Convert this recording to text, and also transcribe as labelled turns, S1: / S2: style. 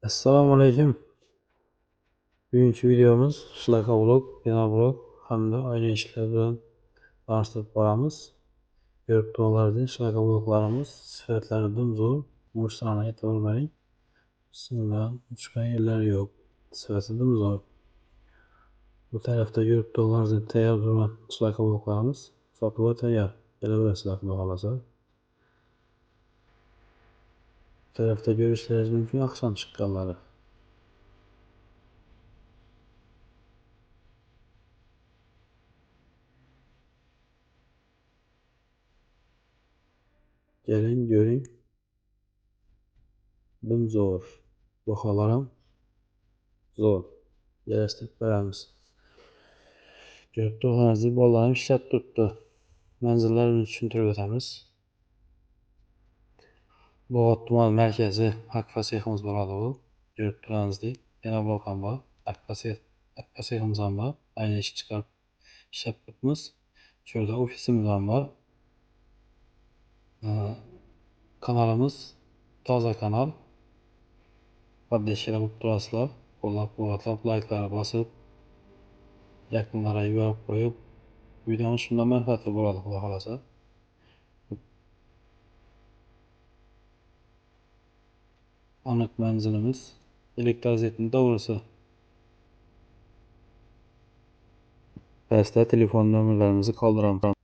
S1: Assalomu alaykum. Bugungi videomuz shlakablok, penoblok hamda oyna eshiklar bilan tanishtirib boramiz. Ko'rib turganingizdek, shlakabloklarimiz sifatlari zo'r, mo'jizani aytib olmayin. Singan, uchgan yerlari yo'q. Sifati zo'r. Bu tarafda ko'rib turganingizdek tayyor turgan shlakabloklarimiz sotuvga tayyor. Kelaverasizlar xudo xolasa. Bu tarafda ko'rishlaringiz mumkin oqshom chiqqanlari. Keling ko'ring. Zo'r. Baholar ham zo'r. Yarashtirib beramiz. Ko'rib turganingizdek bolalarimiz ishlab turibdi. Manzillarini tushuntirib o'tamiz. Bog'ot tuman markazi akfa seximiz bo'ladi bu. Ko'rib turganingizdek penoblok ham bor, akfa seximiz ham bor. Ayni eshik chiqarib ishlab turibmiz. Shu yerda ofisimiz ham bor. Kanalimiz toza kanal. Podpisчика bo'lib turasizlar. Qo'llab-quvvatlab, layklarni bosib, yaqinlarga yuborib qo'yib, videomiz shundan manfaatli bo'ladi xudo xolasa. Aniq manzilimiz elektrozetning to'g'risi. Pastda telefon nomerlarimizni qoldiraman.